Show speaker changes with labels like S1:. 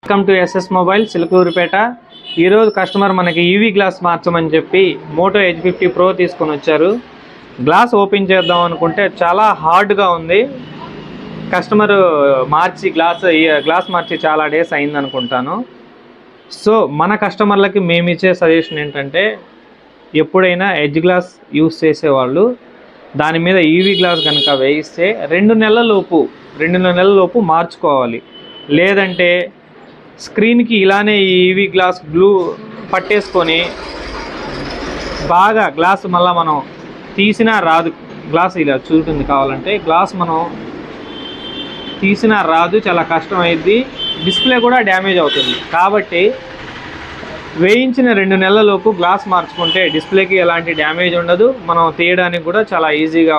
S1: Welcome to SS mobile Chilakurupeta. ఈరోజు customer మనకి EV glass మార్చమని చెప్పి మోటో ఎడ్జ్ 50 ప్రో తీసుకొని వచ్చారు. గ్లాస్ ఓపెన్ చేద్దాం అనుకుంటే చాలా హార్డ్గా ఉంది. కస్టమర్ గ్లాస్ మార్చి చాలా డేస్ అయింది అనుకుంటాను. సో మన కస్టమర్లకి మేము ఇచ్చే సజెషన్ ఏంటంటే, ఎప్పుడైనా ఎడ్జ్ గ్లాస్ యూస్ చేసేవాళ్ళు దాని మీద ఈవీ గ్లాస్ కనుక వేయిస్తే 2 నెలల లోపు మార్చుకోవాలి. లేదంటే స్క్రీన్కి ఇలానే ఈ ఈవీ గ్లాస్ గ్లూ పట్టేసుకొని బాగా గ్లాస్ మళ్ళీ మనం తీసినా రాదు. గ్లాస్ ఇలా చూస్తుంది, కావాలంటే గ్లాస్ మనం తీసినా రాదు, చాలా కష్టం అయింది. డిస్ప్లే కూడా డ్యామేజ్ అవుతుంది. కాబట్టి వేయించిన 2 నెలల లోపు గ్లాస్ మార్చుకుంటే డిస్ప్లేకి ఎలాంటి డ్యామేజ్ ఉండదు, మనం తీయడానికి కూడా చాలా ఈజీగా